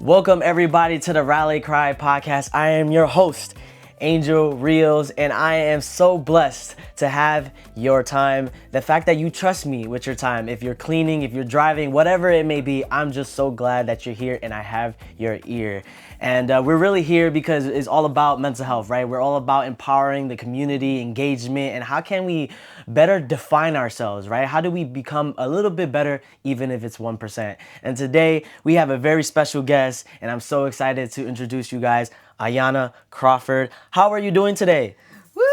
Welcome everybody to the Rally Cry podcast. I am your host, Angel Reels, and I am so blessed to have your time. The fact that you trust me with your time, if you're cleaning, if you're driving, whatever it may be, I'm just so glad that you're here and I have your ear. And we're really here because it's all about mental health, right? We're all about empowering the community, engagement, and how can we better define ourselves, right? How do we become a little bit better, even if it's 1%? And today we have a very special guest, and I'm so excited to introduce you guys, Ayanna Crawford. How are you doing today? Woo!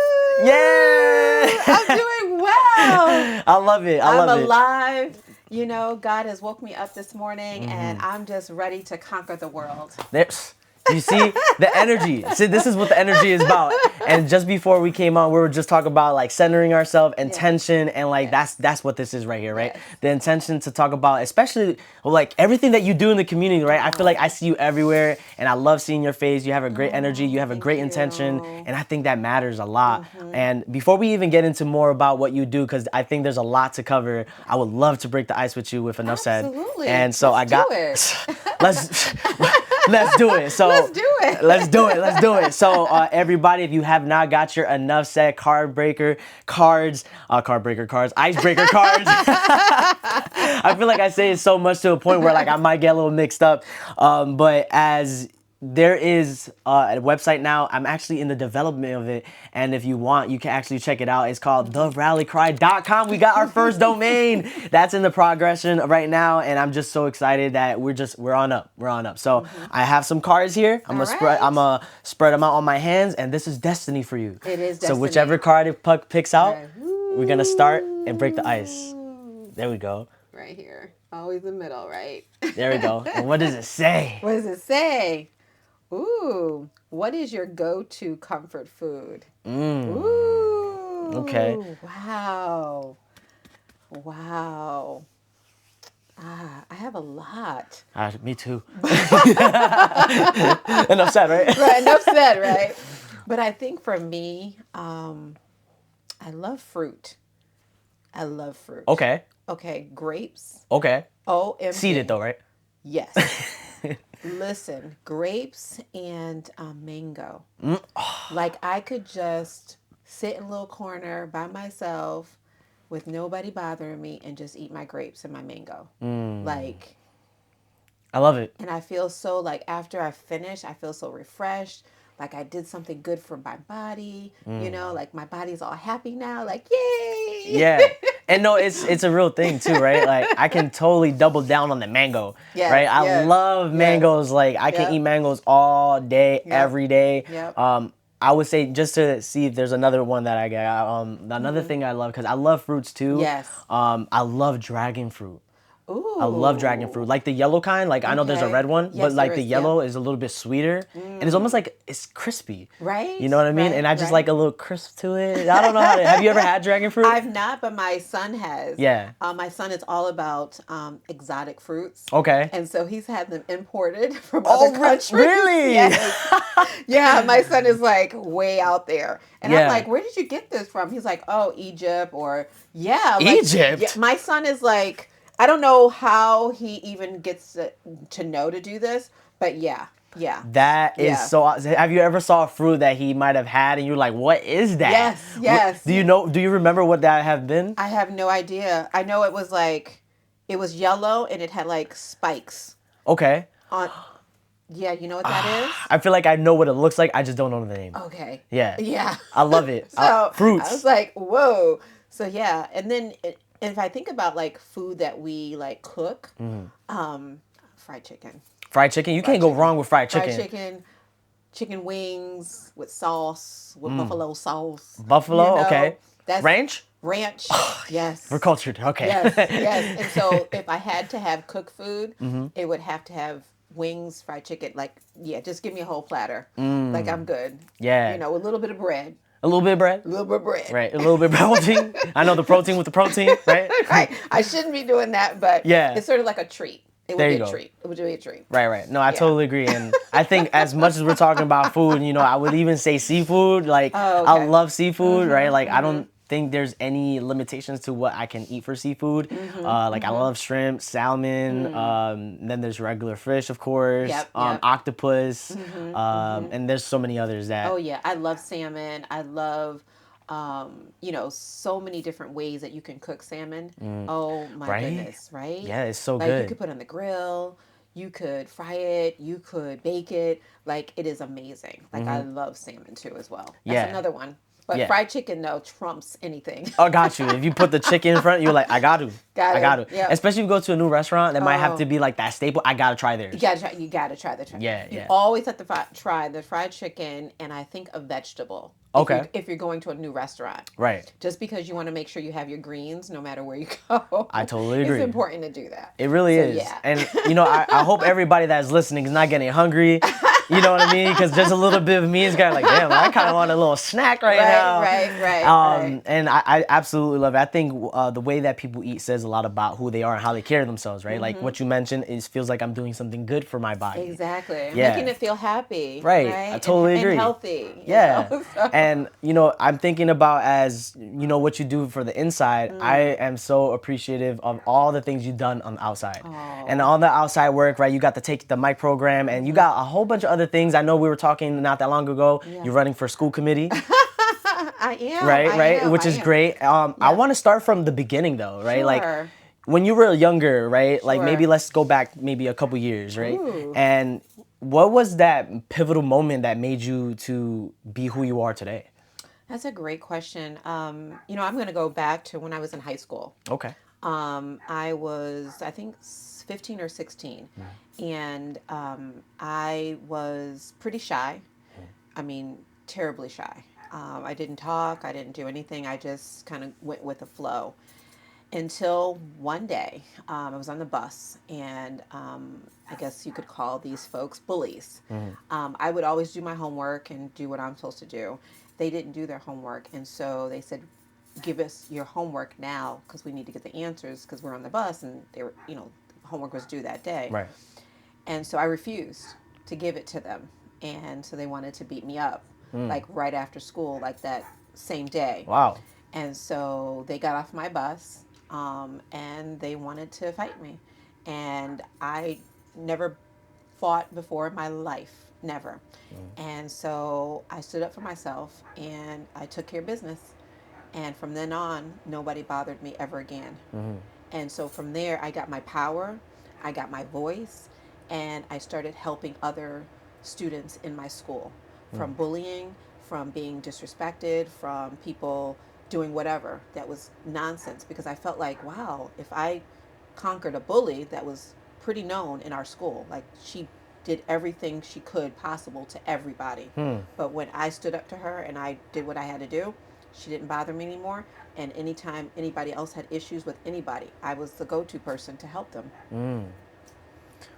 Yeah! I'm doing well. I love it. I love I'm it. alive. You know, God has woke me up this morning and Mm-hmm. I'm just ready to conquer the world. There's, you see the energy. See, this is what the energy is about. And just before we came on, we were just talking about like centering ourselves, intention, and like that's what this is right here, right? Yes. The intention to talk about, especially like everything that you do in the community, right? I feel like I see you everywhere, and I love seeing your face. You have a great energy, you have a great intention, and I think that matters a lot. And before we even get into more about what you do, because I think there's a lot to cover, I would love to break the ice with you with enough said. Absolutely. And so Let's I got. do it. Let's do it. So Let's do it. Let's do it. Let's do it. So everybody, if you have not got your enough said icebreaker cards, I feel like I say it so much to a point where like I might get a little mixed up. But as there is a website now. I'm actually in the development of it. And if you want, you can actually check it out. It's called therallycry.com. We got our first domain. That's in the progression right now. And I'm just so excited that we're on up. We're on up. So I have some cards here. I'm gonna spread them out on my hands. And this is destiny for you. It is So destiny. whichever card it picks out, Right. we're gonna start and break the ice. There we go. Right here. Always the middle, right? There we go. And what does it say? What does it say? Ooh, what is your go-to comfort food? Ooh. Okay. Wow. Wow. I have a lot. Me too. Enough said, right? Right, enough said, right? But I think for me, I love fruit. I love fruit. Okay. Okay, grapes. Okay. OMG. Seeded though, right? Yes. Listen, grapes and mango. Like I could just sit in a little corner by myself with nobody bothering me and just eat my grapes and my mango. Like, I love it. and I feel so like after I finish, I feel so refreshed. Like I did something good for my body. You know, like my body's all happy now. Like, yay! Yeah. And no, it's a real thing too, right? Like I can totally double down on the mango, Yes, right? I yes, love mangoes. Like I can Yep. eat mangoes all day, every day. Yep. I would say just to see if there's another one that I got. Another thing I love because I love fruits too. Yes. I love dragon fruit. Ooh. I love dragon fruit, like the yellow kind. Like I know there's a Okay. red one, Yes, but like there the is, yellow is a little bit sweeter, and it's almost like it's crispy. Right. You know what I mean? Right, And I just right. like a little crisp to it. I don't know how to. Have you ever had dragon fruit? I've not, but my son has. Yeah. My son is all about exotic fruits. Okay. And so he's had them imported from Oh, other countries. really? Yes. Yeah, my son is like way out there. And Yeah. I'm like, where did you get this from? He's like, oh, Egypt or like, Egypt? Yeah, my son is like, I don't know how he even gets to know to do this, but yeah. That is Yeah. so. Have you ever saw a fruit that he might have had, and you're like, "What is that?" Yes. Do you know? Do you remember what that have been? I have no idea. I know it was yellow and it had like spikes Okay. on. Yeah, you know what that is? I feel like I know what it looks like. I just don't know the name. Okay. Yeah. Yeah. I love it. So Fruits. I was like, whoa. So yeah, and then if I think about like food that we like cook, fried chicken. Fried chicken. You can't go wrong with fried chicken. Fried chicken, chicken wings with sauce, with buffalo sauce. Buffalo. You know, Okay. That's Ranch. Yes. We're cultured. Okay. Yes. And so if I had to have cooked food, Mm-hmm. it would have to have wings, fried chicken. Like, yeah, just give me a whole platter. Like I'm good. Yeah. You know, a little bit of bread. A little bit of bread. A little bit of bread. Right. A little bit of protein. I know the protein with the protein. Right. Right. I shouldn't be doing that, but Yeah. it's sort of like a treat. It There would you be a go. treat. It would be a treat. Right. No, I totally agree. And I think as much as we're talking about food, you know, I would even say seafood. Like, Oh, okay. I love seafood, right? Like, I don't think there's any limitations to what I can eat for seafood. Like I love shrimp, salmon. Then there's regular fish, of course. Yep. Octopus. And there's so many others that. Oh yeah, I love salmon. I love, so many different ways that you can cook salmon. Oh my Right? goodness, right? Yeah, it's so like good. you could put it on the grill, you could fry it, you could bake it. Like it is amazing. Like I love salmon too as well. That's Yeah. another one. But Yeah. fried chicken though trumps anything. Oh, got you. If you put the chicken in front, you're like, I got to. Got I it. got to. Yep. Especially if you go to a new restaurant that might have Oh. to be like that staple. I got to try theirs. You gotta try the chicken. Yeah, You yeah. always have to try the fried chicken and I think a vegetable. Okay. If you're going to a new restaurant. Right. Just because you want to make sure you have your greens no matter where you go. I totally agree. It's important to do that. It really is. Yeah. And, I hope everybody that's listening is not getting hungry. You know what I mean? Because just a little bit of me is kind of like, damn, I kind of want a little snack right now. Right. And I absolutely love it. I think the way that people eat says a lot about who they are and how they carry themselves, right? Like what you mentioned feels like I'm doing something good for my body. Exactly. Yeah. Making it feel happy. Right. I totally agree. And healthy. Yeah. So. And, I'm thinking about as, what you do for the inside, I am so appreciative of all the things you've done on the outside. And all the outside work, right? You got to take the mic program and you got a whole bunch of other things. I know we were talking not that long ago. Yeah. You're running for school committee. I am. Right? Which is great. I want to start from the beginning though, right? Sure. Like when you were younger, right? Like Sure. maybe let's go back maybe a couple years, right? Ooh. And what was that pivotal moment that made you to be who you are today? That's a great question. I'm going to go back to when I was in high school. Okay. I was, I think, 15 or 16. And I was pretty shy. I mean, terribly shy. I didn't talk. I didn't do anything. I just kind of went with the flow. Until one day, I was on the bus, and I guess you could call these folks bullies. I would always do my homework and do what I'm supposed to do. They didn't do their homework, and so they said, give us your homework now because we need to get the answers because we're on the bus, and they were, homework was due that day. Right. And so I refused to give it to them, and so they wanted to beat me up, like right after school, like that same day. Wow. And so they got off my bus, and they wanted to fight me. And I never fought before in my life, never. And so I stood up for myself, and I took care of business. And from then on, nobody bothered me ever again. And so from there, I got my power, I got my voice, and I started helping other students in my school from bullying, from being disrespected, from people doing whatever that was nonsense, because I felt like, wow, if I conquered a bully that was pretty known in our school, like she did everything she could possible to everybody. But when I stood up to her and I did what I had to do, she didn't bother me anymore. And anytime anybody else had issues with anybody, I was the go-to person to help them.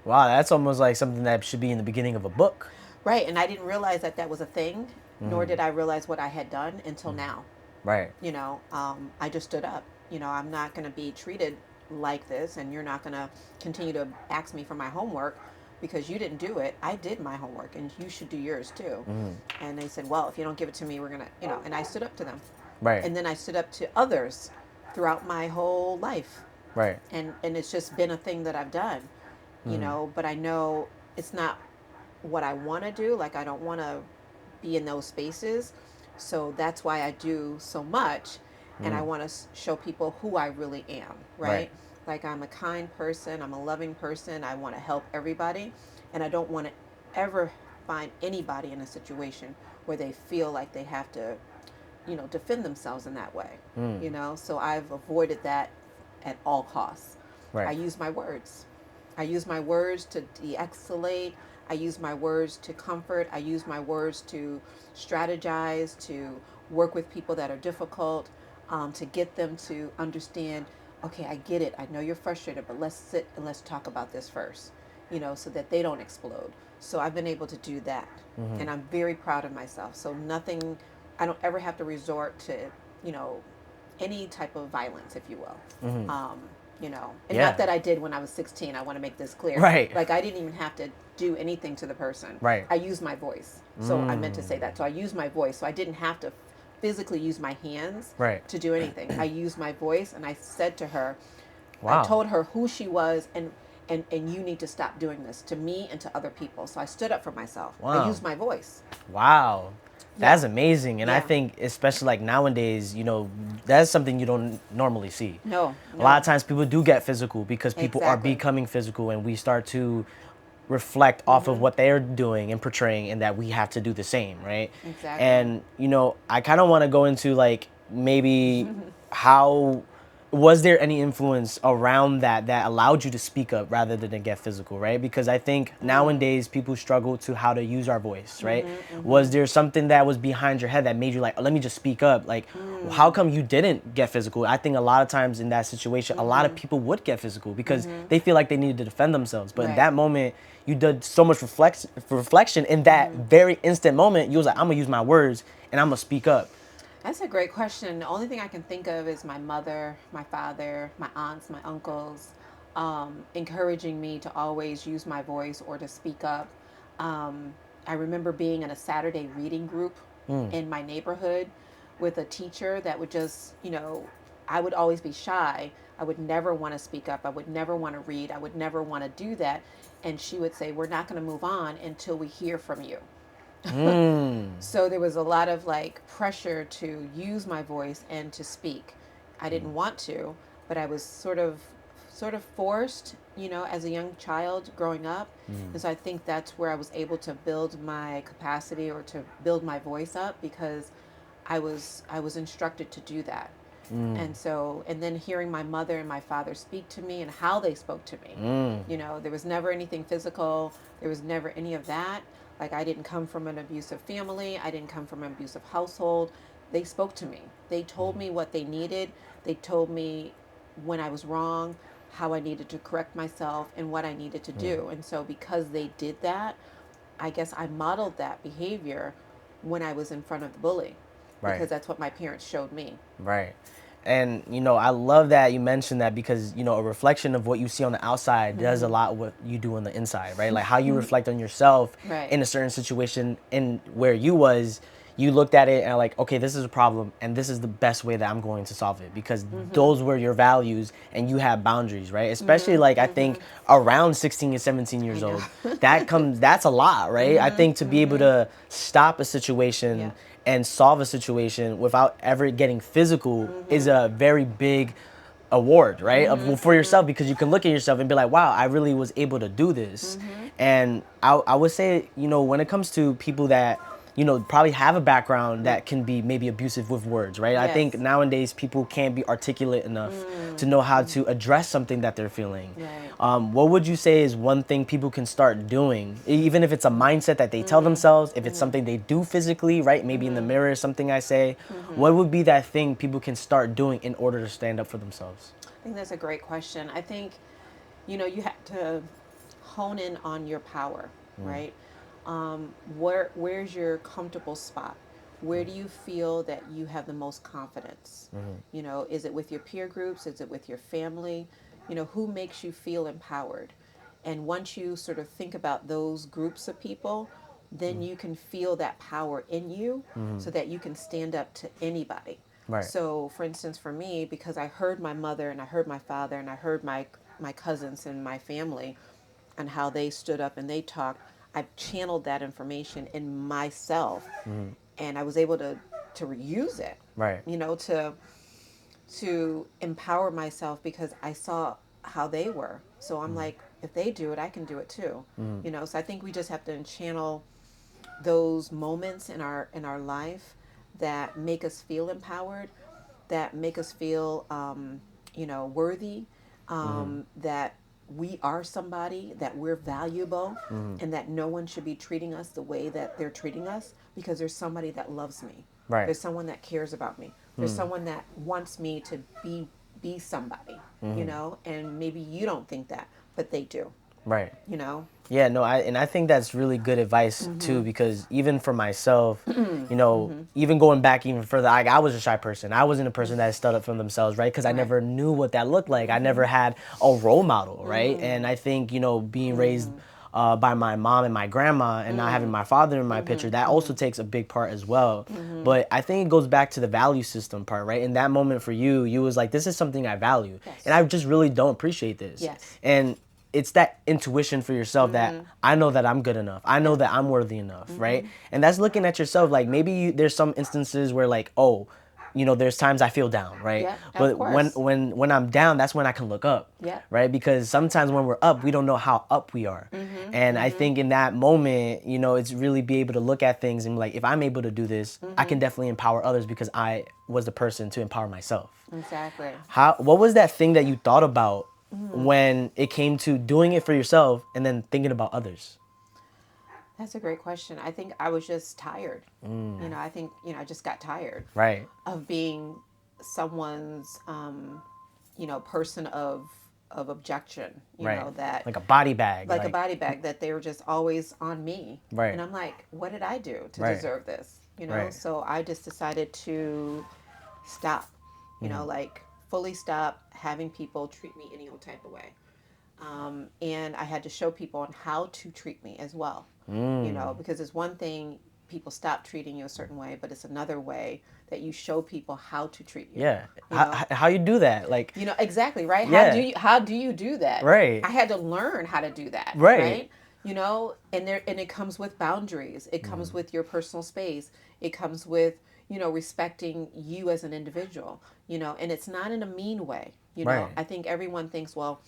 Wow, that's almost like something that should be in the beginning of a book. Right, and I didn't realize that that was a thing, nor did I realize what I had done until now. Right. I just stood up. I'm not going to be treated like this, and you're not going to continue to ask me for my homework because you didn't do it. I did my homework, and you should do yours too. And they said, well, if you don't give it to me, we're going to, and I stood up to them. Right. And then I stood up to others throughout my whole life. Right. And it's just been a thing that I've done, but I know it's not what I want to do. Like, I don't want to be in those spaces. So that's why I do so much. And I want to show people who I really am, right? Like, I'm a kind person. I'm a loving person. I want to help everybody. And I don't want to ever find anybody in a situation where they feel like they have to, defend themselves in that way, So I've avoided that at all costs. Right. I use my words. I use my words to de-escalate. I use my words to comfort. I use my words to strategize, to work with people that are difficult, to get them to understand, okay, I get it. I know you're frustrated, but let's sit and let's talk about this first, so that they don't explode. So I've been able to do that. And I'm very proud of myself. So I don't ever have to resort to, any type of violence, if you will. And not that I did when I was 16. I want to make this clear. Right. Like, I didn't even have to do anything to the person. Right. I used my voice. So I meant to say that. So I used my voice. So I didn't have to physically use my hands Right. to do anything. I used my voice, and I said to her, I Wow. told her who she was, and you need to stop doing this to me and to other people. So I stood up for myself. I Wow. used my voice. Wow. Yeah. That's amazing. And I Yeah. think, especially like nowadays, that's something you don't normally see. No, A lot of no. times people do get physical because people are Exactly. becoming physical, and we start to reflect off of what they're doing and portraying, and that we have to do the same, right? Exactly. And, I kind of want to go into like maybe how was there any influence around that allowed you to speak up rather than get physical, right? Because I think nowadays people struggle to how to use our voice, right? Was there something that was behind your head that made you like, oh, let me just speak up? Like, how come you didn't get physical? I think a lot of times in that situation, a lot of people would get physical because they feel like they needed to defend themselves. But in Right. that moment, you did so much reflection in that very instant moment. You was like, I'm gonna use my words and I'm gonna speak up. That's a great question. The only thing I can think of is my mother, my father, my aunts, my uncles, encouraging me to always use my voice or to speak up. Um, I remember being in a Saturday reading group in my neighborhood with a teacher that would just, I would always be shy. I would never want to speak up. I would never want to read. I would never want to do that. And she would say, we're not going to move on until we hear from you. So there was a lot of like pressure to use my voice and to speak. I didn't want to, but I was sort of forced, as a young child growing up. And so I think that's where I was able to build my capacity or to build my voice up because I was instructed to do that. And so, and then hearing my mother and my father speak to me and how they spoke to me, there was never anything physical. There was never any of that. Like, I didn't come from an abusive family. I didn't come from an abusive household. They spoke to me. They told me what they needed. They told me when I was wrong, how I needed to correct myself, and what I needed to do. And so, because they did that, I guess I modeled that behavior when I was in front of the bully Right. because that's what my parents showed me. Right. And I love that you mentioned that because a reflection of what you see on the outside does a lot what you do on the inside, right? Like how you reflect on yourself Right. in a certain situation in where you looked at it and like, okay, this is a problem and this is the best way that I'm going to solve it because those were your values and you have boundaries, right? Especially like I think around 16 and 17 I years know. old, that's a lot, right? I think to be able to stop a situation Yeah. and solve a situation without ever getting physical is a very big award, right? For yourself because you can look at yourself and be like, wow, I really was able to do this. And I would say, when it comes to people that probably have a background that can be maybe abusive with words, right? I think Yes. nowadays people can't be articulate enough to know how to address something that they're feeling. Right. What would you say is one thing people can start doing, even if it's a mindset that they tell themselves, if it's something they do physically, right? Maybe in the mirror, something I say. What would be that thing people can start doing in order to stand up for themselves? I think that's a great question. I think, you have to hone in on your power, right? Where's your comfortable spot? Where do you feel that you have the most confidence? Is it with your peer groups? Is it with your family? Who makes you feel empowered? And once you sort of think about those groups of people, then you can feel that power in you so that you can stand up to anybody. Right. So, for instance, for me, because I heard my mother and I heard my father and I heard my cousins and my family and how they stood up and they talked, I channeled that information in myself, and I was able to use it, Right. to empower myself because I saw how they were. So I'm like, if they do it, I can do it too. So I think we just have to channel those moments in our life that make us feel empowered, that make us feel worthy, that we are somebody, that we're valuable, and that no one should be treating us the way that they're treating us because there's somebody that loves me. Right. There's someone that cares about me. There's someone that wants me to be somebody, and maybe you don't think that, but they do, Right. you know? Yeah, no, I think that's really good advice too because even for myself, even going back even further, I was a shy person. I wasn't a person that stood up for themselves, right? Because I never knew what that looked like. I never had a role model, right? And I think being raised by my mom and my grandma, and not having my father in my picture, that also takes a big part as well. But I think it goes back to the value system part, right? In that moment for you, you was like, this is something I value, and I just really don't appreciate this. Yes. And it's that intuition for yourself that I know that I'm good enough. I know that I'm worthy enough, right? And that's looking at yourself. Like maybe there's some instances where like, oh, there's times I feel down, right? Yeah, but of course. when I'm down, that's when I can look up, Yeah. right? Because sometimes when we're up, we don't know how up we are. And I think in that moment, it's really be able to look at things and be like, if I'm able to do this, I can definitely empower others because I was the person to empower myself. Exactly. What was that thing that you thought about when it came to doing it for yourself and then thinking about others? That's a great question. I think I was just tired. I think, I just got tired Right. of being someone's, person of objection, Right. that Like a body bag. like a body bag, that they were just always on me. Right. And I'm like, what did I do to Right. deserve this? Right. So I just decided to stop, like fully stop having people treat me any old type of way. And I had to show people on how to treat me as well, because it's one thing people stop treating you a certain way, but it's another way that you show people how to treat you. Yeah. How you do that? Like, Exactly, right? Yeah. How do you do that? Right. I had to learn how to do that. Right. And it comes with boundaries. It comes with your personal space. It comes with, respecting you as an individual, and it's not in a mean way. Right. I think everyone thinks, well,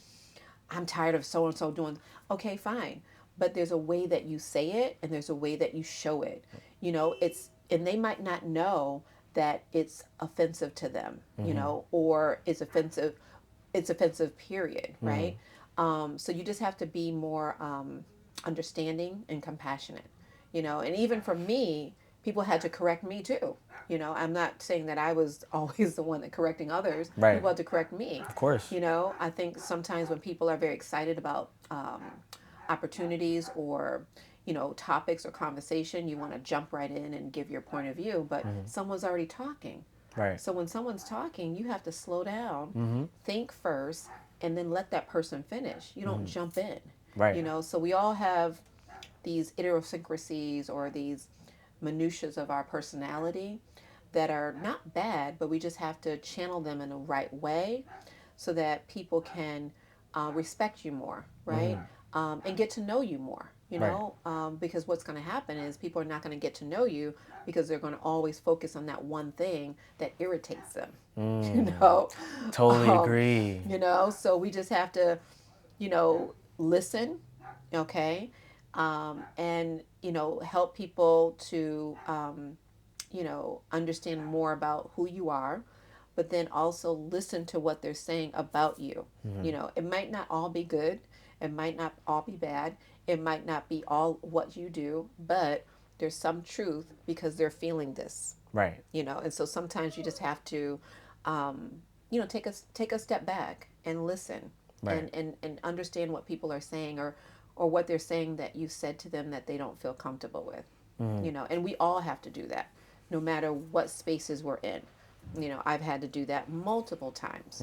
I'm tired of so and so doing. Okay, fine, but there's a way that you say it, and there's a way that you show it. And they might not know that it's offensive to them, or it's offensive. It's offensive. Period. Right. So you just have to be more understanding and compassionate. And even for me, people had to correct me too. I'm not saying that I was always the one that correcting others. Right. People had to correct me. Of course. I think sometimes when people are very excited about opportunities or topics or conversation, you want to jump right in and give your point of view, but someone's already talking. Right. So when someone's talking, you have to slow down, think first, and then let that person finish. You don't jump in. Right. So we all have these idiosyncrasies or these minutiae of our personality that are not bad, but we just have to channel them in the right way so that people can respect you more, right? And get to know you more, because what's going to happen is people are not going to get to know you because they're going to always focus on that one thing that irritates them, Totally agree. So we just have to, listen, okay, and, help people to, understand more about who you are, but then also listen to what they're saying about you. It might not all be good. It might not all be bad. It might not be all what you do, but there's some truth because they're feeling this. Right. And so sometimes you just have to, take a step back and listen. Right. And understand what people are saying or what they're saying that you said to them that they don't feel comfortable with. And we all have to do that no matter what spaces we're in. I've had to do that multiple times,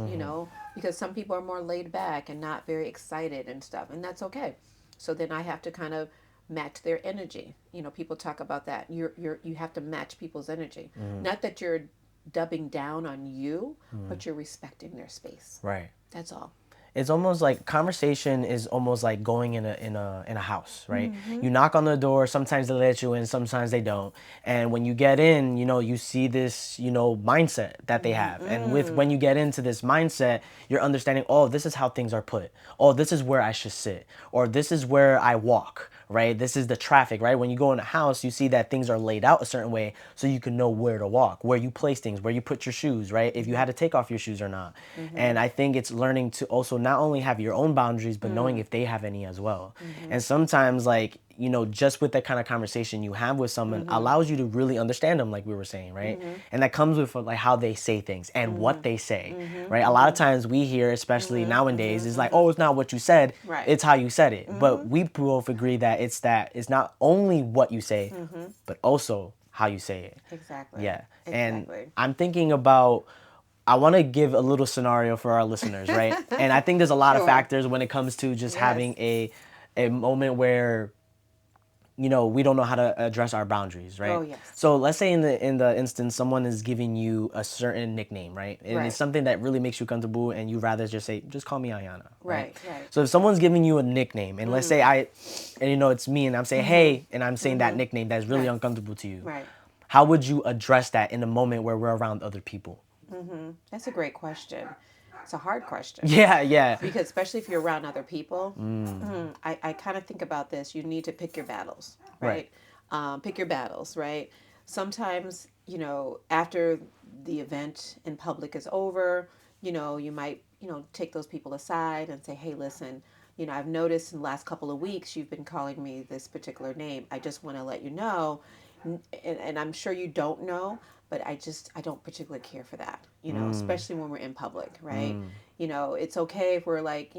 because some people are more laid back and not very excited and stuff, and that's okay. So then I have to kind of match their energy. People talk about that. You have to match people's energy. Not that you're dubbing down on you, but you're respecting their space. Right. That's all. It's almost like conversation is almost like going in a house, right? You knock on the door, sometimes they let you in, sometimes they don't. And when you get in, you see this, mindset that they have. And when you get into this mindset, you're understanding, oh, this is how things are put. Oh, this is where I should sit. Or this is where I walk, right? This is the traffic, right? When you go in a house, you see that things are laid out a certain way so you can know where to walk, where you place things, where you put your shoes, right? If you had to take off your shoes or not. And I think it's learning to also not only have your own boundaries, but knowing if they have any as well. And sometimes, like, just with that kind of conversation you have with someone allows you to really understand them, like we were saying, right? And that comes with like how they say things and what they say, right? A lot of times we hear, especially nowadays, is like, oh, it's not what you said, Right. it's how you said it. But we both agree that it's not only what you say, but also how you say it. Exactly. Yeah. Exactly. And I'm thinking about, I want to give a little scenario for our listeners, right? And I think there's a lot of Sure. factors when it comes to just Yes. having a moment where, you know, we don't know how to address our boundaries, right? Oh, yes. So let's say in the instance, someone is giving you a certain nickname, right? And Right. it's something that really makes you comfortable, and you rather just say, just call me Ayanna, right? Right. So if someone's giving you a nickname, and let's say and you know it's me, and I'm saying hey, and I'm saying that nickname that's really Right. uncomfortable to you, Right. how would you address that in a moment where we're around other people? That's a great question. It's a hard question. Yeah. Because especially if you're around other people, I kind of think about this. You need to pick your battles, Right. right? Pick your battles, right? Sometimes, after the event in public is over, you might, take those people aside and say, hey, listen, I've noticed in the last couple of weeks you've been calling me this particular name. I just want to let you know, and I'm sure you don't know, but I don't particularly care for that, especially when we're in public, right? It's okay if we're like,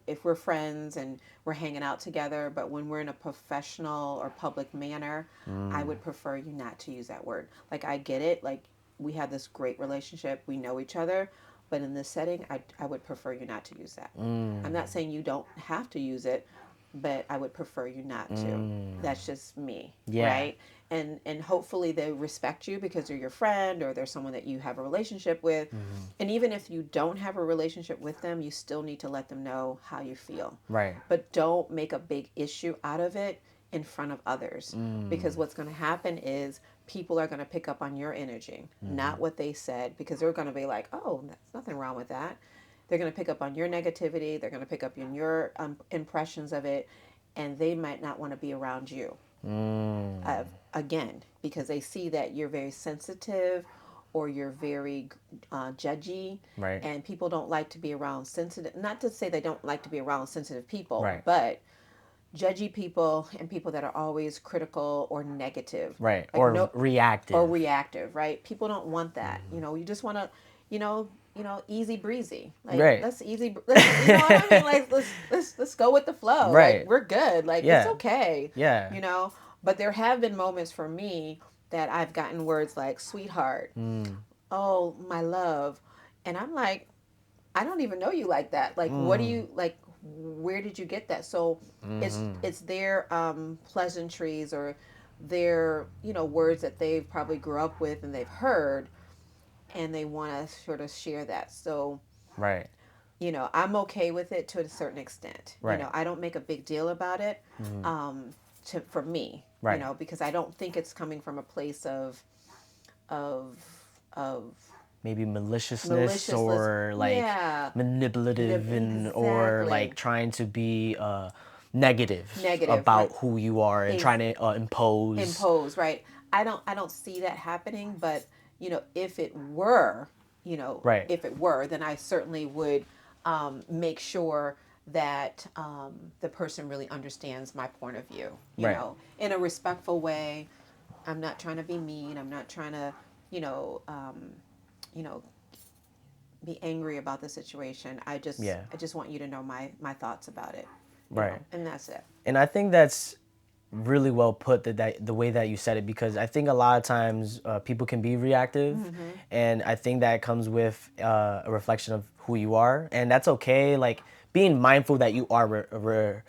if we're friends and we're hanging out together, but when we're in a professional or public manner, I would prefer you not to use that word. Like, I get it. Like, we have this great relationship. We know each other. But in this setting, I would prefer you not to use that. I'm not saying you don't have to use it, but I would prefer you not to. That's just me, right? And hopefully they respect you because they're your friend or they're someone that you have a relationship with. And even if you don't have a relationship with them, you still need to let them know how you feel. Right. But don't make a big issue out of it in front of others, because what's going to happen is people are going to pick up on your energy, not what they said, because they're going to be like, oh, there's nothing wrong with that. They're going to pick up on your negativity. They're going to pick up on your impressions of it, and they might not want to be around you again, because they see that you're very sensitive or you're very judgy. Right. And people don't like to be around sensitive. Not to say they don't like to be around sensitive people, Right. but judgy people and people that are always critical or negative, Right. like Or reactive. or reactive, right? People don't want that. You just want to, easy breezy. Like, Right. let's easy. Let's, you know what I mean? Like, let's go with the flow. Right. Like, we're good. Like, Yeah. it's okay. Yeah. But there have been moments for me that I've gotten words like sweetheart, oh my love, and I'm like, I don't even know you like that. Like, what do you like? Where did you get that? So it's their pleasantries or their words that they've probably grew up with and they've heard, and they want to sort of share that. So Right. I'm okay with it to a certain extent. Right. I don't make a big deal about it. For me, Right. because I don't think it's coming from a place of of Maybe maliciousness or like yeah, manipulative or like trying to be negative about right. who you are and trying to impose. Right. I don't see that happening, but if it were, Right. if it were, then I certainly would make sure that the person really understands my point of view, Right. in a respectful way. I'm not trying to be mean. I'm not trying to, you know, um, you know, be angry about the situation. I just want you to know my thoughts about it. Right. And that's it. And I think that's really well put, that the way that you said it, because I think a lot of times people can be reactive, and I think that comes with a reflection of who you are, and that's okay. Like, being mindful that you are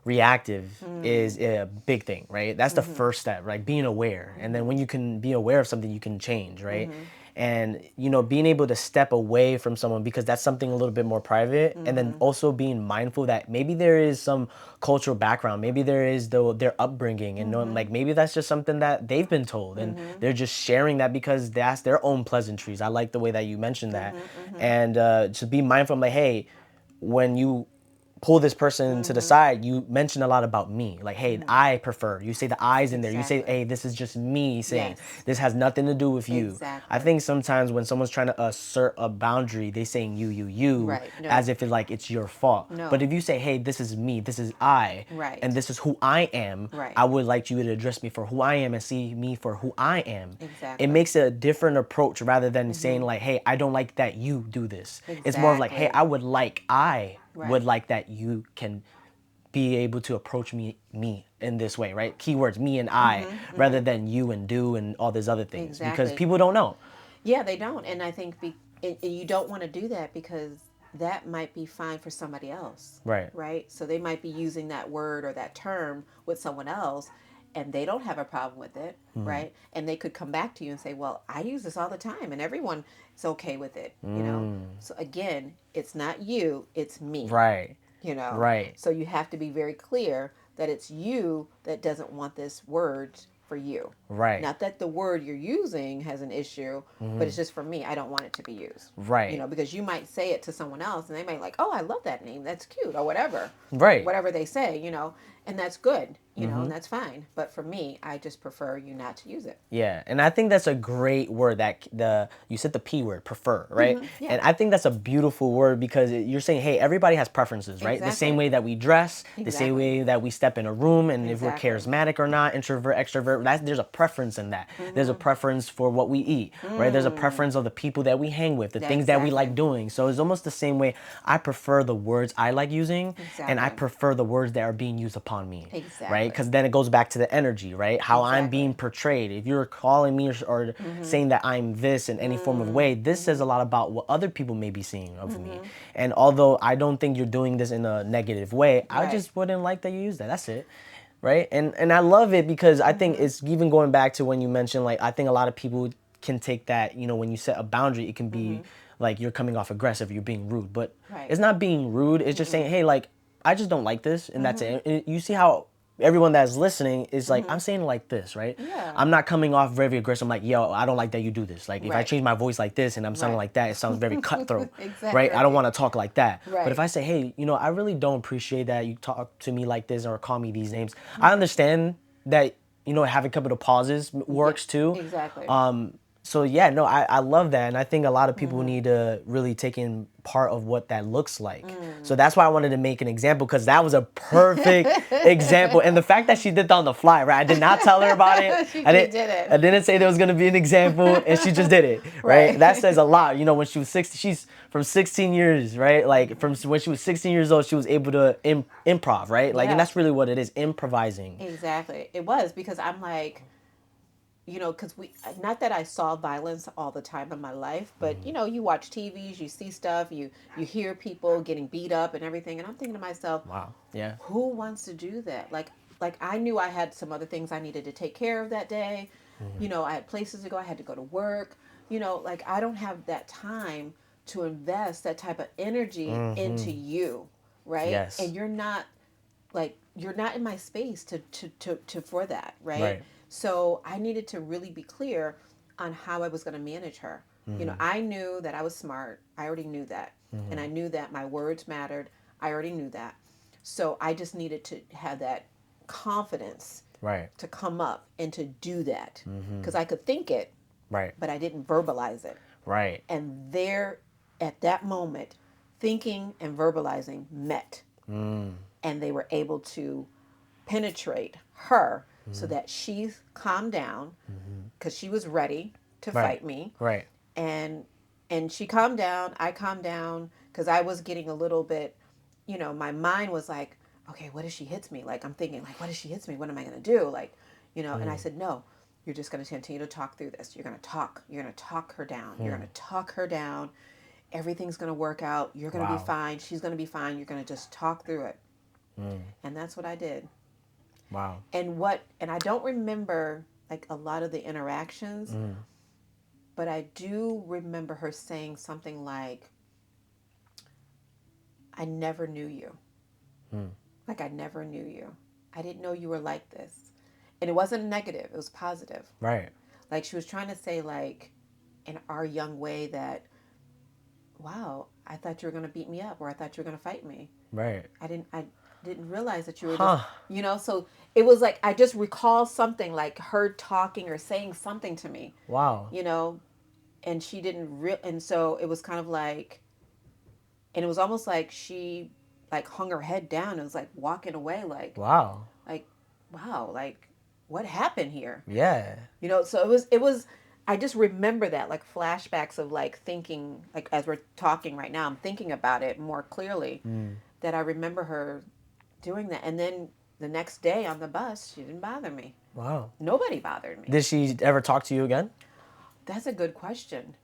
reactive is a big thing, right? That's the first step, like being aware, and then when you can be aware of something, you can change, right? And being able to step away from someone because that's something a little bit more private, and then also being mindful that maybe there is some cultural background, maybe there is their upbringing, and like maybe that's just something that they've been told, and they're just sharing that because that's their own pleasantries. I like the way that you mentioned that, and to be mindful, I'm like, hey, when you pull this person to the side, you mention a lot about me. Like, hey, I prefer. You say the I's in there. You say, Exactly. hey, this is just me saying. Yes. This has nothing to do with you. Exactly. I think sometimes when someone's trying to assert a boundary, they saying you, Right. No. as if it's your fault. No. But if you say, hey, this is me, this is I, Right. and this is who I am, Right. I would like you to address me for who I am and see me for who I am. Exactly. It makes a different approach rather than saying like, hey, I don't like that you do this. It's more of like, hey, Exactly. I Right. would like that you can be able to approach me in this way, right? Keywords, me and I, rather than you and do and all these other things, because Exactly. people don't know. Yeah, they don't, and I think and you don't want to do that because that might be fine for somebody else. Right. Right? So they might be using that word or that term with someone else and they don't have a problem with it, right? And they could come back to you and say, "Well, I use this all the time and everyone is okay with it," you know? So again, it's not you, it's me. Right. You know, Right. so you have to be very clear that it's you that doesn't want this word for you. Right. Not that the word you're using has an issue, but it's just for me. I don't want it to be used. You Right. know, because you might say it to someone else and they might like, "Oh, I love that name. That's cute," or whatever. Right. Whatever they say, you know, and that's good, you know, and that's fine. But for me, I just prefer you not to use it. Yeah, and I think that's a great word that you said the P word, prefer, right? Yeah. And I think that's a beautiful word because you're saying, hey, everybody has preferences, right? The same Exactly. way that we dress, the same Exactly. way that we step in a room, and if we're Exactly. charismatic or not, introvert, extrovert, there's a preference in that. There's a preference for what we eat, right? There's a preference of the people that we hang with, the things that we like Exactly. doing. So it's almost the same way. I prefer the words I like using, and I Exactly. prefer the words that are being used upon me, right? Exactly. Because then it goes back to the energy, right? How I'm Exactly. being portrayed. If you're calling me or saying that I'm this in any form of way, this says a lot about what other people may be seeing of me. And although I don't think you're doing this in a negative way, I Right. just wouldn't like that you use that. That's it. Right? And I love it because I think it's even going back to when you mentioned, like, I think a lot of people can take that, you know, when you set a boundary, it can be like you're coming off aggressive, you're being rude. But Right. it's not being rude, it's just saying, hey, like, I just don't like this, and that's it. And you see how everyone that's listening is like, I'm saying it like this, right? Yeah. I'm not coming off very aggressive. I'm like, yo, I don't like that you do this. Like, if I Right. change my voice like this and I'm sounding Right. like that, it sounds very cutthroat, Exactly. right? I don't want to talk like that. Right. But if I say, hey, you know, I really don't appreciate that you talk to me like this or call me these names, I understand that, you know, having a couple of pauses works too. Exactly. So yeah, no, I love that, and I think a lot of people need to really take in part of what that looks like. So that's why I wanted to make an example because that was a perfect example, and the fact that she did that on the fly, right? I did not tell her about it. She I didn't. did it. I didn't say there was gonna be an example, and she just did it, right? Right. That says a lot. You know, when she was 60, she's from 16 years, right? Like from when she was 16 years old, she was able to improv, right? Like, Yeah. and that's really what it is, improvising. Exactly. It was because I'm like, you know, because not that I saw violence all the time in my life, but you know, you watch TVs, you see stuff, you hear people getting beat up and everything, and I'm thinking to myself, Wow. Yeah. who wants to do that? Like I knew I had some other things I needed to take care of that day. You know, I had places to go, I had to go to work. You know, like I don't have that time to invest that type of energy into you, right? Yes. And you're not in my space to for that, right? Right. So I needed to really be clear on how I was going to manage her. You know, I knew that I was smart. I already knew that. And I knew that my words mattered. I already knew that. So I just needed to have that confidence Right. to come up and to do that. Because I could think it, Right. but I didn't verbalize it. Right. And there, at that moment, thinking and verbalizing met. And they were able to penetrate her so that she calmed down because she was ready to Right. fight me. Right. And she calmed down. I calmed down because I was getting a little bit, you know, my mind was like, okay, what if she hits me? Like, I'm thinking, like, what if she hits me? What am I going to do? Like, you know, and I said, no, you're just going to continue to talk through this. You're going to talk. You're going to talk her down. You're going to talk her down. Everything's going to work out. You're going to Wow. be fine. She's going to be fine. You're going to just talk through it. And that's what I did. Wow. And I don't remember like a lot of the interactions, but I do remember her saying something like, I never knew you. Like, I never knew you. I didn't know you were like this. And it wasn't negative, it was positive. Right. Like, she was trying to say, like, in our young way that, wow, I thought you were going to beat me up, or I thought you were going to fight me. Right. I didn't realize that you were Huh. just, you know, so it was like, I just recall something like her talking or saying something to me, Wow. you know, and she didn't and so it was kind of like, and it was almost like she like hung her head down and was like walking away Wow. like, wow, like what happened here? Yeah. You know, so it was, I just remember that like flashbacks of like thinking, like as we're talking right now, I'm thinking about it more clearly that I remember her doing that. And then the next day on the bus, she didn't bother me. Wow. Nobody bothered me. Did she ever talk to you again? That's a good question.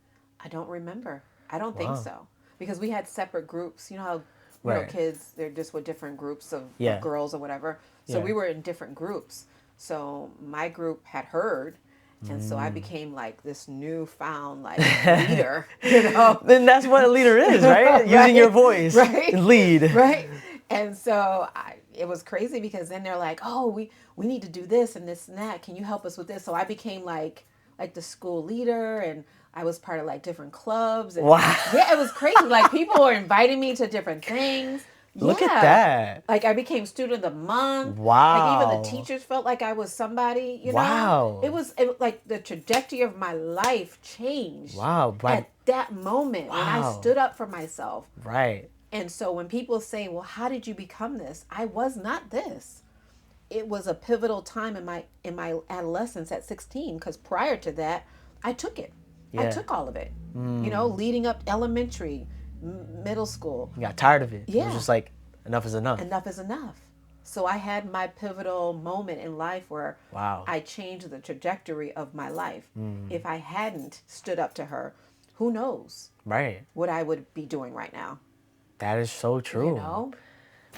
I don't remember. I don't think Wow. so. because we had separate groups. You know how Right. kids, they're just with different groups of Yeah. girls or whatever. So Yeah. we were in different groups. So my group had heard, and so I became like this newfound like leader, Then that's what a leader is, right? Using your voice. right, Lead. right. And so it was crazy because then they're like, oh, we need to do this and this and that. Can you help us with this? So I became like the school leader, and I was part of like different clubs, and Wow. yeah, it was crazy. Like people were inviting me to different things. Look Yeah. at that. Like I became student of the month. Like even the Wow. teachers felt like I was somebody, Wow. It was like the trajectory of my life changed Wow. at that moment when I Wow. stood up for myself. Right. And so when people say, "Well, how did you become this?" I was not this. It was a pivotal time in my adolescence at 16, because prior to that, I took it. I Yeah. took all of it. Leading up elementary, middle school. You got tired of it. It Yeah. was just like, enough is enough. Enough is enough. So I had my pivotal moment in life where Wow. I changed the trajectory of my life. If I hadn't stood up to her, who knows Right. what I would be doing right now. That is so true. You know?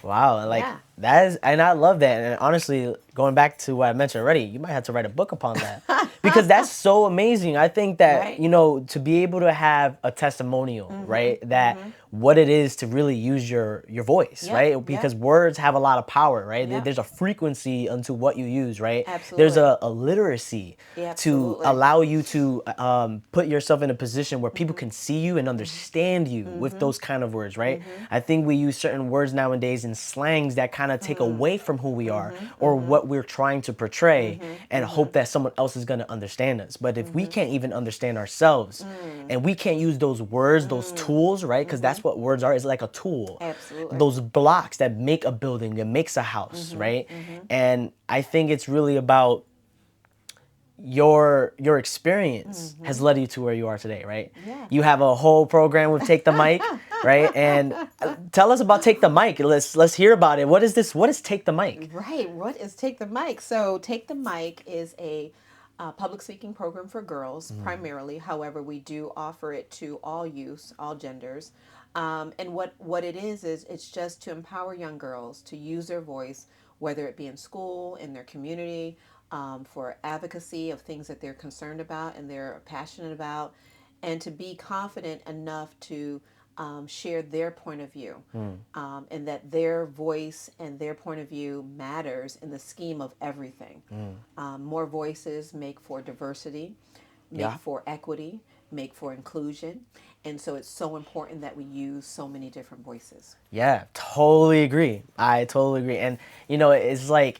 Wow, like Yeah. that is, and I love that. And honestly, going back to what I mentioned already, you might have to write a book upon that because that's so amazing. I think that Right. to be able to have a testimonial, right? That what it is to really use your voice, Yep, right? yep. Because words have a lot of power, right? Yep. There's a frequency unto what you use, right? Absolutely. There's a literacy Yeah, to absolutely. allow you to put yourself in a position where people can see you and understand you with those kind of words, right? I think we use certain words nowadays in slangs that kind of take away from who we are or what we're trying to portray and hope that someone else is going to understand us. But if we can't even understand ourselves and we can't use those words, those tools, right? Because that's what words are. It's like a tool. Absolutely. Those blocks that make a building, that makes a house, right? And I think it's really about your experience has led you to where you are today, right? Yeah. You have a whole program with Take the Mic, right? And tell us about Take the Mic. Let's hear about it. What is this? What is Take the Mic? Right. What is Take the Mic? So Take the Mic is a public speaking program for girls primarily. However, we do offer it to all youths, all genders. And what it is it's just to empower young girls to use their voice, whether it be in school, in their community, for advocacy of things that they're concerned about and they're passionate about, and to be confident enough to share their point of view, and that their voice and their point of view matters in the scheme of everything. More voices make for diversity, make Yeah. for equity, make for inclusion. And so it's so important that we use so many different voices. Yeah, totally agree. I totally agree. And it's like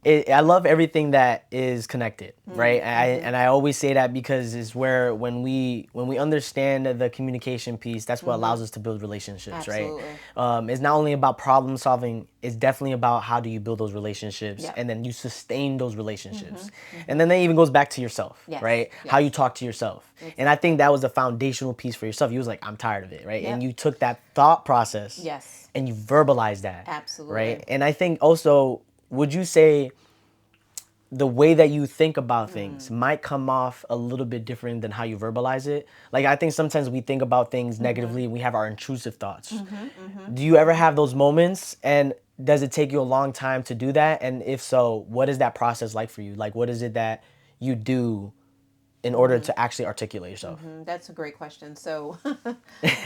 I love everything that is connected, right? And I always say that because it's where when we understand the communication piece, that's what allows us to build relationships, Absolutely. right? It's not only about problem solving; it's definitely about how do you build those relationships, Yep. and then you sustain those relationships, and then that even goes back to yourself, Yes, right? yes. How you talk to yourself, and I think that was a foundational piece for yourself. You was like, I'm tired of it, right? Yep. And you took that thought process, Yes. and you verbalized that, Absolutely. right? And I think also, would you say the way that you think about things might come off a little bit different than how you verbalize it? Like, I think sometimes we think about things negatively and we have our intrusive thoughts. Do you ever have those moments, and does it take you a long time to do that? And if so, what is that process like for you? Like, what is it that you do in order to actually articulate yourself? That's a great question. So,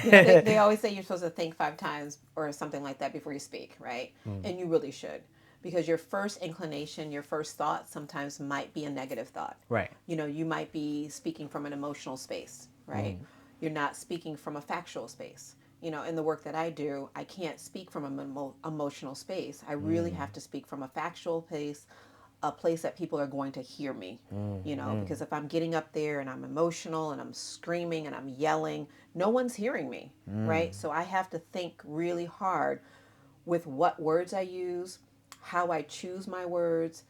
they always say you're supposed to think 5 times or something like that before you speak, right? And you really should. Because your first inclination, your first thought sometimes might be a negative thought. Right. You might be speaking from an emotional space, right? You're not speaking from a factual space. In the work that I do, I can't speak from an emotional space. I really have to speak from a factual place, a place that people are going to hear me. Because if I'm getting up there and I'm emotional and I'm screaming and I'm yelling, no one's hearing me, right? So I have to think really hard with what words I use, how I choose my words,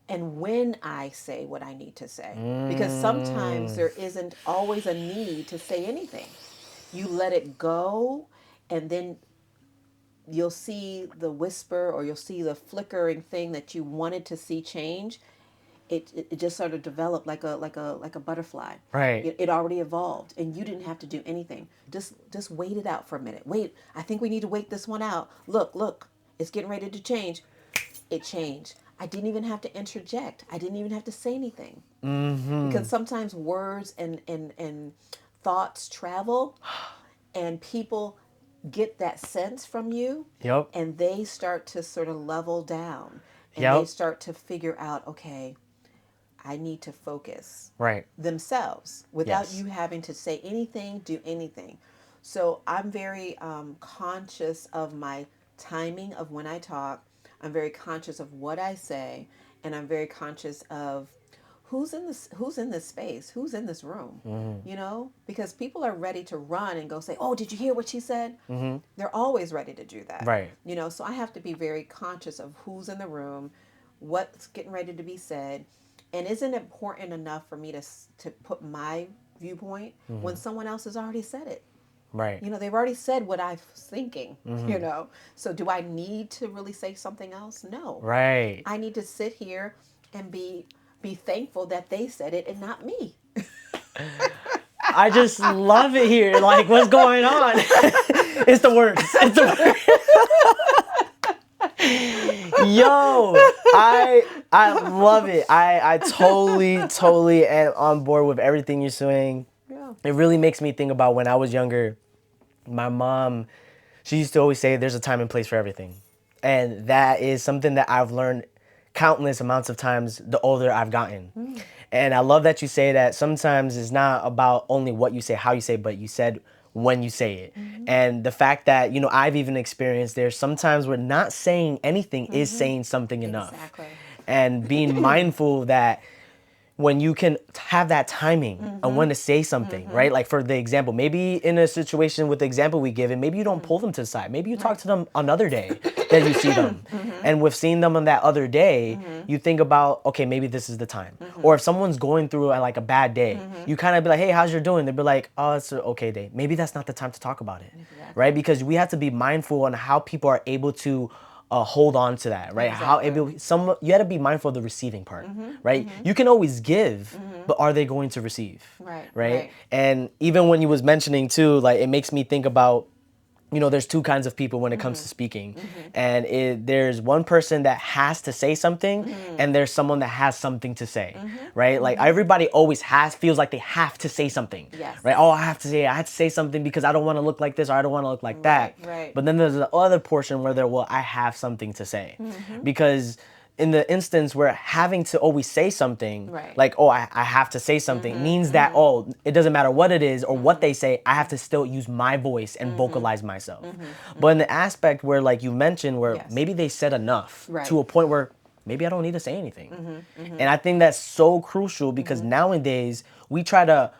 and when I say what I need to say. Because sometimes there isn't always a need to say anything. You let it go, and then you'll see the whisper or you'll see the flickering thing that you wanted to see change. it just sort of developed like a butterfly. Right. It already evolved, and you didn't have to do anything. Just wait it out for a minute. Wait, I think we need to wait this one out. Look, it's getting ready to change. It changed. I didn't even have to interject. I didn't even have to say anything. Because sometimes words and thoughts travel, and people get that sense from you, Yep. and they start to sort of level down, and Yep. they start to figure out, okay, I need to focus Right. themselves without Yes. you having to say anything, do anything. So I'm very conscious of my timing of when I talk. I'm very conscious of what I say, and I'm very conscious of who's in this space, who's in this room, because people are ready to run and go say, oh, did you hear what she said? They're always ready to do that. Right. So I have to be very conscious of who's in the room, what's getting ready to be said, and isn't important enough for me to put my viewpoint when someone else has already said it. Right. They've already said what I was thinking. So do I need to really say something else? No. Right. I need to sit here and be thankful that they said it and not me. I just love it here. Like, what's going on? It's the words. It's the words. Yo, I love it. I totally am on board with everything you're saying. Yeah. It really makes me think about when I was younger. My mom, she used to always say there's a time and place for everything. And that is something that I've learned countless amounts of times the older I've gotten. And I love that you say that sometimes it's not about only what you say, how you say, but you said when you say it. And the fact that, I've even experienced there's sometimes where not saying anything is saying something enough. Exactly. And being mindful that when you can have that timing on when to say something, right? Like for the example, maybe in a situation with the example we give, and maybe you don't pull them to the side. Maybe you talk to them another day that you see them. And with seeing them on that other day, you think about, okay, maybe this is the time. Or if someone's going through like a bad day, you kind of be like, hey, how's your doing? They'll be like, oh, it's an okay day. Maybe that's not the time to talk about it, right? Because we have to be mindful on how people are able to hold on to that, right? Exactly. You got to be mindful of the receiving part, right? You can always give, but are they going to receive? Right. And even when you was mentioning too, like it makes me think about, there's two kinds of people when it comes to speaking, and there's one person that has to say something, and there's someone that has something to say, right? Like everybody always feels like they have to say something, Yes. right? Oh, I have to say something because I don't want to look like this or I don't want to look like that. Right. But then there's the other portion where I have something to say, because in the instance where having to always say something, Right. like, oh, I have to say something, means that, oh, it doesn't matter what it is or what they say, I have to still use my voice and vocalize myself. But in the aspect where, like you mentioned, where Yes. maybe they said enough Right. to a point where maybe I don't need to say anything. And I think that's so crucial because nowadays we try to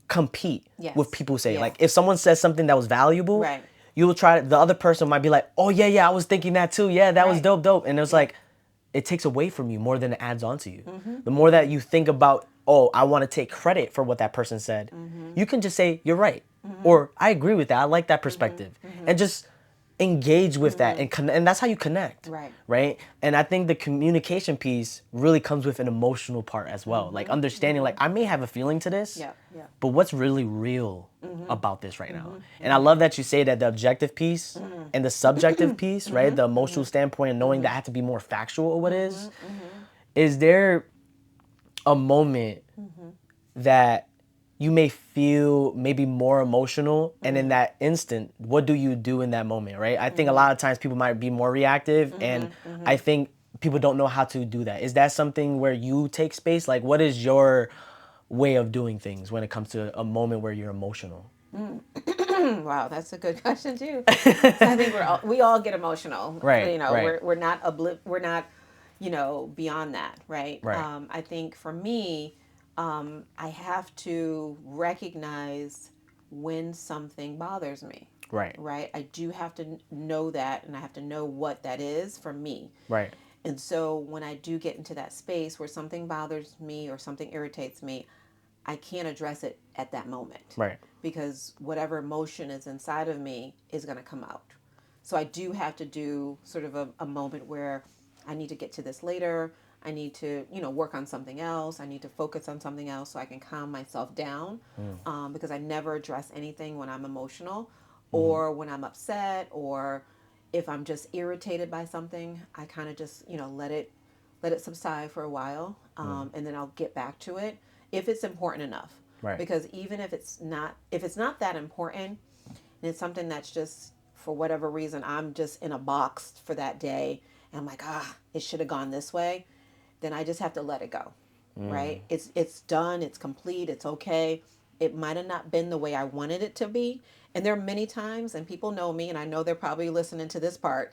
compete Yes. with people say. Yeah. Like if someone says something that was valuable, Right. you'll try, the other person might be like, oh yeah, I was thinking that too. Yeah, that was Right. dope. And it's like, it takes away from you more than it adds on to you. The more that you think about, oh, I want to take credit for what that person said, you can just say, you're right. Or I agree with that. I like that perspective. And just engage with that. And that's how you connect. Right. And I think the communication piece really comes with an emotional part as well. Like understanding, like I may have a feeling to this, Yeah. but what's really real about this right now? And I love that you say that the objective piece and the subjective piece, right? The emotional standpoint and knowing that I have to be more factual of what is. Is there a moment that you may feel maybe more emotional, and in that instant, what do you do in that moment, right? I think a lot of times people might be more reactive, and I think people don't know how to do that. Is that something where you take space? Like, what is your way of doing things when it comes to a moment where you're emotional? Wow, that's a good question too. I think we all get emotional. Right, right. We're not beyond that, right? Right. I think for me, I have to recognize when something bothers me. Right. Right. I do have to know that, and I have to know what that is for me. Right. And so when I do get into that space where something bothers me or something irritates me, I can't address it at that moment. Right. Because whatever emotion is inside of me is going to come out. So I do have to do sort of a moment where I need to get to this later. I need to, work on something else. I need to focus on something else so I can calm myself down. Because I never address anything when I'm emotional or when I'm upset, or if I'm just irritated by something. I kind of just, let it subside for a while, and then I'll get back to it if it's important enough. Right. Because even if it's not that important, and it's something that's just for whatever reason I'm just in a box for that day, and I'm like, it should have gone this way, then I just have to let it go. Right? It's done. It's complete. It's okay. It might have not been the way I wanted it to be. And there are many times, and people know me, and I know they're probably listening to this part.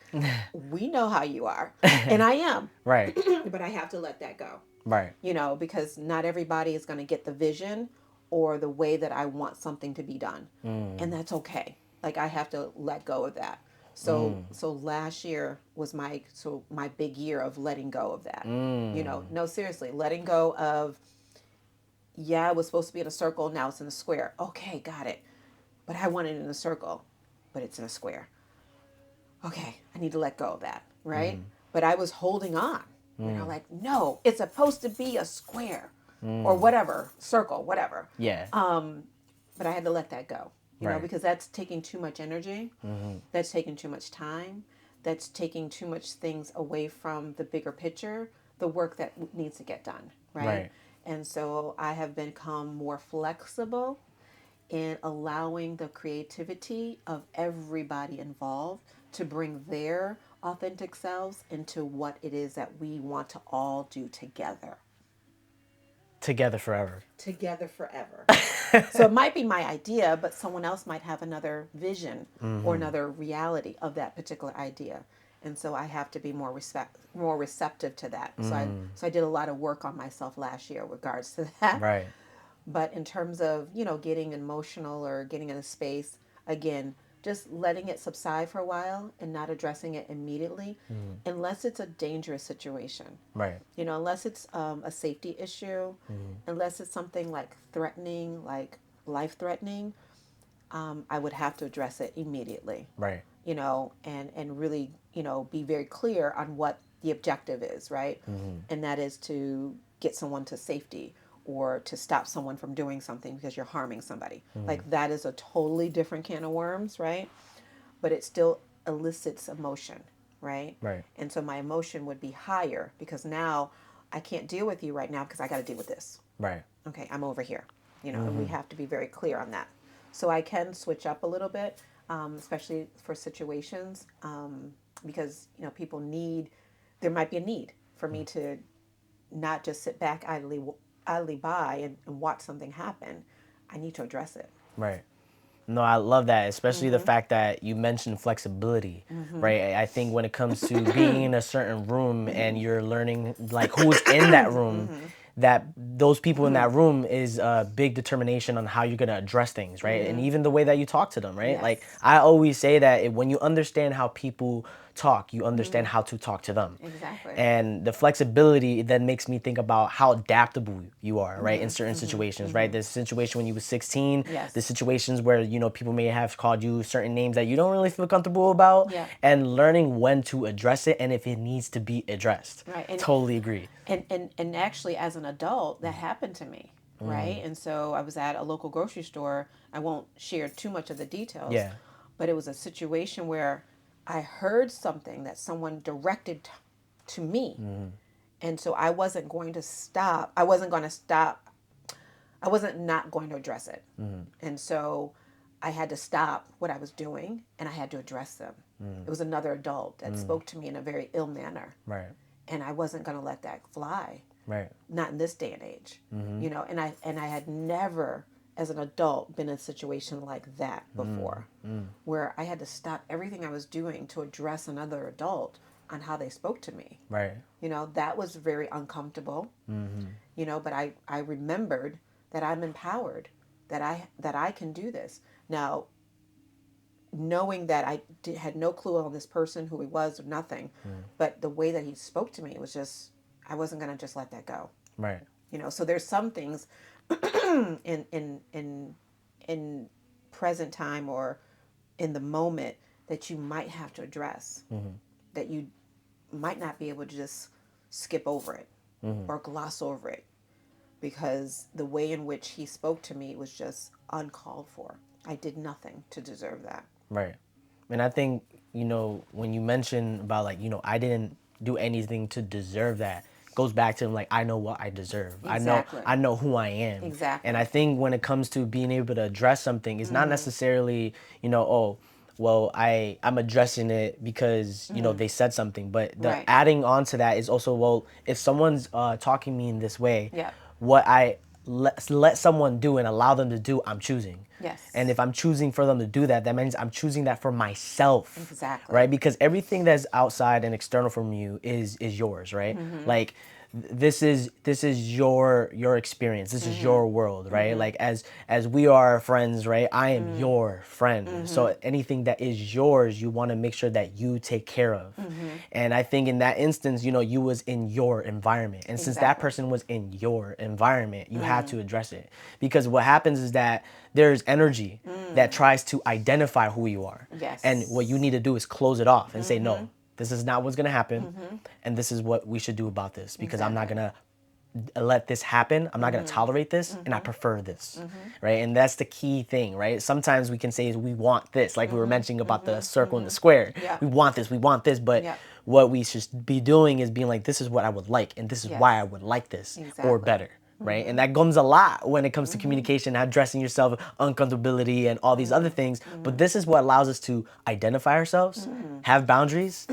We know how you are, and I am. Right. But I have to let that go. Right. Because not everybody is going to get the vision or the way that I want something to be done. And that's okay. Like, I have to let go of that. So last year was my big year of letting go of that. No, seriously, letting go of, it was supposed to be in a circle, now it's in a square. Okay, got it. But I want it in a circle, but it's in a square. Okay, I need to let go of that, right? But I was holding on. Like, no, it's supposed to be a square or whatever, circle, whatever. Yeah. But I had to let that go, Right. because that's taking too much energy. That's taking too much time. That's taking too much things away from the bigger picture, the work that needs to get done, right? Right. And so I have become more flexible in allowing the creativity of everybody involved to bring their authentic selves into what it is that we want to all do together. Together forever. Together forever. So it might be my idea, but someone else might have another vision or another reality of that particular idea. And so I have to be more receptive to that. So I did a lot of work on myself last year with regards to that. Right. But in terms of, getting emotional or getting in a space, again, just letting it subside for a while and not addressing it immediately, unless it's a dangerous situation. Right. Unless it's a safety issue, unless it's something like threatening, like life-threatening, I would have to address it immediately. Right. And really, be very clear on what the objective is, right? And that is to get someone to safety or to stop someone from doing something because you're harming somebody. Like, that is a totally different can of worms, right? But it still elicits emotion, right? Right. And so my emotion would be higher because now I can't deal with you right now because I got to deal with this. Right. Okay, I'm over here, and we have to be very clear on that. So I can switch up a little bit, especially for situations, because, people there might be a need for me to not just sit back idly by and watch something happen. I need to address it. Right. No, I love that, especially the fact that you mentioned flexibility, right? I think when it comes to being in a certain room and you're learning like who's in that room, that those people in that room is a big determination on how you're going to address things, right? And even the way that you talk to them, right? Yes. Like, I always say that when you understand how people talk, you understand how to talk to them. Exactly. And the flexibility then makes me think about how adaptable you are, right? In certain situations, right? There's a situation when you were 16, Yes. the situations where, people may have called you certain names that you don't really feel comfortable about, Yeah. and learning when to address it and if it needs to be addressed. Right. And Totally agree. And actually, as an adult, that happened to me, right? And so I was at a local grocery store. I won't share too much of the details. Yeah. But it was a situation where I heard something that someone directed to me. And so I wasn't going to stop. I wasn't not going to address it. And so I had to stop what I was doing and I had to address them. It was another adult that spoke to me in a very ill manner. Right. And I wasn't going to let that fly. Right. Not in this day and age. And I had never, as an adult, been in a situation like that before, where I had to stop everything I was doing to address another adult on how they spoke to me. Right. That was very uncomfortable. But I remembered that I'm empowered, that I can do this. Now, knowing that I had no clue on this person, who he was, or nothing, but the way that he spoke to me, it was just, I wasn't going to just let that go. Right. So there's some things in present time or in the moment that you might have to address, that you might not be able to just skip over it. or gloss over it, because the way in which he spoke to me was just uncalled for. I did nothing to deserve that. Right. And I think, when you mention about like, I didn't do anything to deserve that, goes back to like, I know what I deserve. Exactly. I know who I am. Exactly. And I think when it comes to being able to address something, it's not necessarily, oh, well, I'm addressing it because, they said something. But the Right. adding on to that is also, well, if someone's talking me in this way, Yeah. what I let someone do and allow them to do, I'm choosing. Yes. And if I'm choosing for them to do that, that means I'm choosing that for myself. Exactly. Right? Because everything that's outside and external from you is yours, right? Like this is your experience. This is your world, right? Like as we are friends, right? I am your friend. So anything that is yours, you want to make sure that you take care of. And I think in that instance, you was in your environment. And since that Exactly. person was in your environment, you have to address it. Because what happens is that there's energy that tries to identify who you are. Yes. And what you need to do is close it off and say, no, this is not what's going to happen. And this is what we should do about this, because I'm not going to let this happen. I'm not going to tolerate this, and I prefer this, right? And that's the key thing, right? Sometimes we can say we want this, like we were mentioning about the circle and the square. Yeah. We want this, but Yeah. what we should be doing is being like, this is what I would like, and this is Yes. why I would like this, or Exactly. better. Right? And that comes a lot when it comes to communication, addressing yourself, uncomfortability, and all these other things. But this is what allows us to identify ourselves, have boundaries,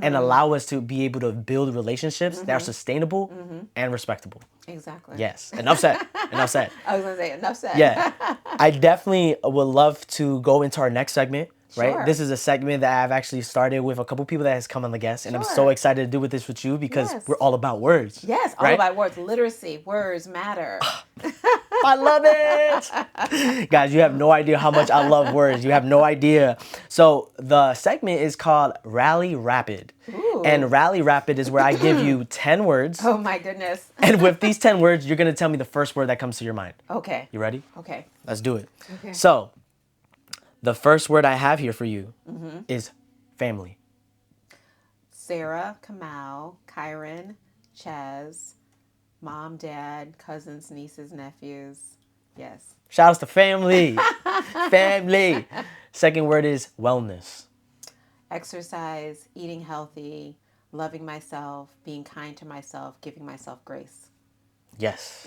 and allow us to be able to build relationships that are sustainable and respectable. Exactly. Yes. Enough said. Enough said. I was going to say, enough said. Yeah. I definitely would love to go into our next segment. Right. Sure. This is a segment that I've actually started with a couple people that has come on the guest, and I'm so Sure. excited to do with this with you because Yes. we're all about words. Yes, all right? about words. Literacy. Words matter. I love it. Guys, you have no idea how much I love words. You have no idea. So the segment is called Rally Rapid. Ooh. And Rally Rapid is where I give you 10 words. Oh my goodness. And with these 10 words, you're going to tell me the first word that comes to your mind. Okay. You ready? Okay. Let's do it. Okay. So the first word I have here for you is family. Sarah, Kamal, Kyron, Chaz, mom, dad, cousins, nieces, nephews. Yes. Shout outs to family. Family. Second word is wellness. Exercise, eating healthy, loving myself, being kind to myself, giving myself grace. Yes.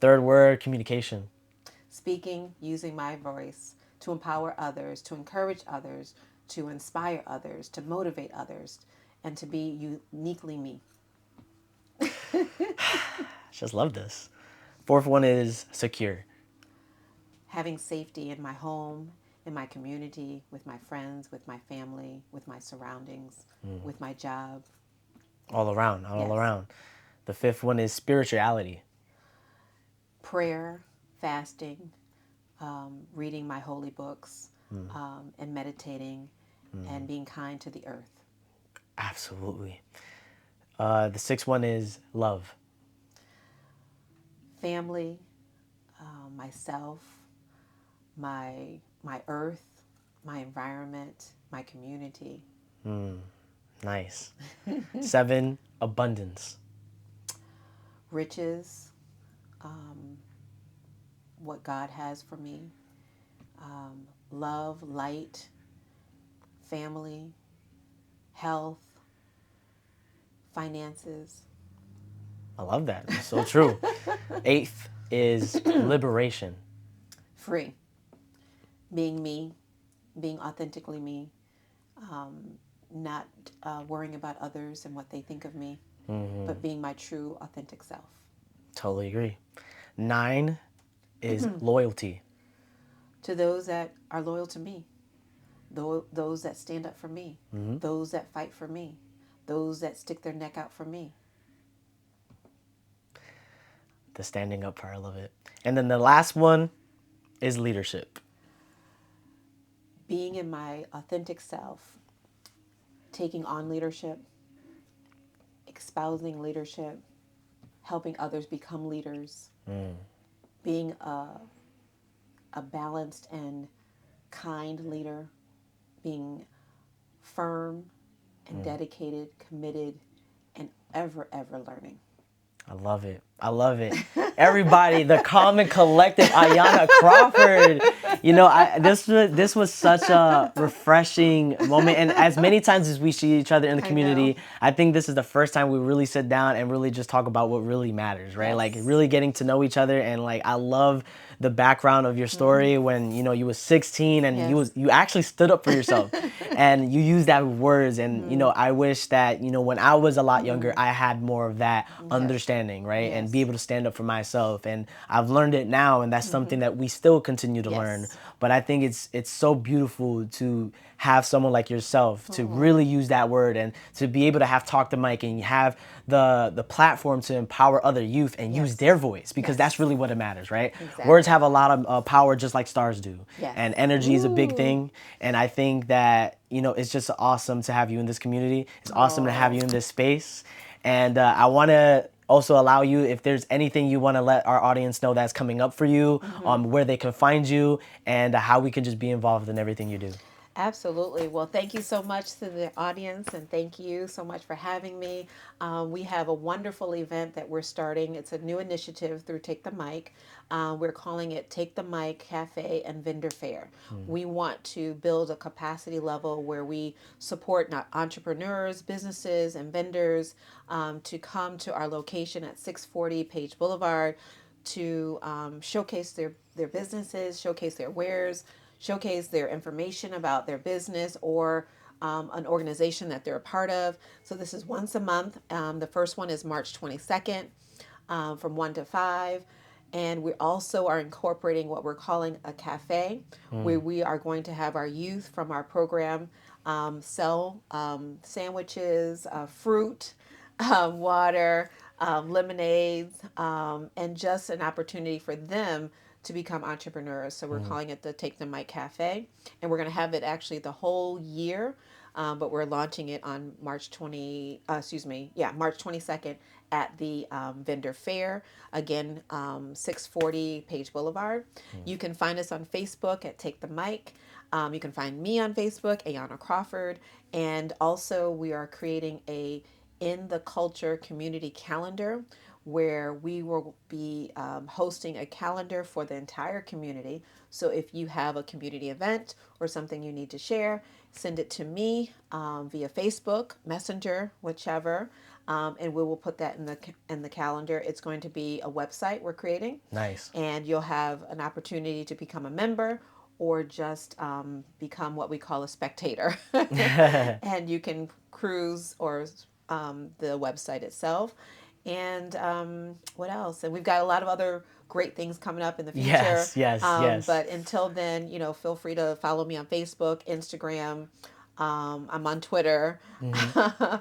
Third word, communication. Speaking, using my voice to empower others, to encourage others, to inspire others, to motivate others, and to be uniquely me. Just love this. Fourth one is secure. Having safety in my home, in my community, with my friends, with my family, with my surroundings, with my job. All around, all Yes. around. The fifth one is spirituality. Prayer, fasting, reading my holy books, and meditating, and being kind to the earth. Absolutely. The sixth one is love. Family, myself, my earth, my environment, my community. Nice. Seven, abundance. Riches, what God has for me. Love, light, family, health, finances. I love that. It's so true. Eighth is liberation. Free. Being me, being authentically me, not worrying about others and what they think of me, but being my true, authentic self. Totally agree. Nine is loyalty. To those that are loyal to me, those that stand up for me, those that fight for me, those that stick their neck out for me. The standing up part, I love it. And then the last one is leadership. Being in my authentic self, taking on leadership, espousing leadership, helping others become leaders, being a balanced and kind leader, being firm and dedicated, committed, and ever, ever learning. I love it. I love it. Everybody, the calm and collective Ayanna Crawford. You know, this was such a refreshing moment. And as many times as we see each other in the community, I think this is the first time we really sit down and really just talk about what really matters, right? Yes. Like really getting to know each other. And like, I love the background of your story when, you know, you was 16 and you actually stood up for yourself and you used that with words. And, you know, I wish that, you know, when I was a lot younger, I had more of that understanding, right? And be able to stand up for myself. And I've learned it now, and that's something that we still continue to learn. But I think it's so beautiful to have someone like yourself to really use that word and to be able to have Talk the Mic and have the platform to empower other youth and use their voice, because that's really what it matters, right? Exactly. Words have a lot of power, just like stars do. Yes. And energy is a big thing. And I think that, you know, it's just awesome to have you in this community. It's awesome to have you in this space. And I want to also allow you, if there's anything you want to let our audience know that's coming up for you, where they can find you, and how we can just be involved in everything you do. Absolutely. Well, thank you so much to the audience, and thank you so much for having me. We have a wonderful event that we're starting. It's a new initiative through Take the Mic. We're calling it Take the Mic Cafe and Vendor Fair. We want to build a capacity level where we support not entrepreneurs, businesses, and vendors to come to our location at 640 Page Boulevard to showcase their businesses, showcase their wares, showcase their information about their business or an organization that they're a part of. So this is once a month. The first one is March 22nd from 1 to 5. And we also are incorporating what we're calling a cafe, where we are going to have our youth from our program sell sandwiches, fruit, water, lemonades, and just an opportunity for them to become entrepreneurs. So we're calling it the Take the Mic Cafe, and we're going to have it actually the whole year, but we're launching it on March 22nd at the vendor fair. Again, 640 Page Boulevard. You can find us on Facebook at Take the Mic. You can find me on Facebook, Ayanna Crawford, and also we are creating a In the Culture community calendar, where we will be hosting a calendar for the entire community. So if you have a community event or something you need to share, send it to me via Facebook, Messenger, whichever, and we will put that in the calendar. It's going to be a website we're creating. Nice. And you'll have an opportunity to become a member or just become what we call a spectator. And you can cruise or the website itself. And what else? And we've got a lot of other great things coming up in the future. Yes. But until then, feel free to follow me on Facebook, Instagram. I'm on Twitter. Yeah.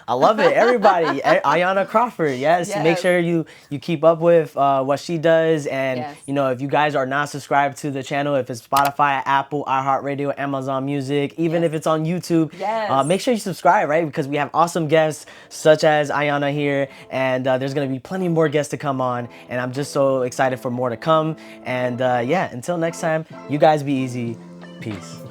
I love it. Everybody, Ayanna Crawford. Yes. Make sure you keep up with what she does, and if you guys are not subscribed to the channel, if it's Spotify, Apple, iHeartRadio, Amazon Music, even if it's on YouTube, make sure you subscribe, right? Because we have awesome guests such as Ayanna here, and there's gonna be plenty more guests to come on, and I'm just so excited for more to come. And until next time, you guys be easy. Peace.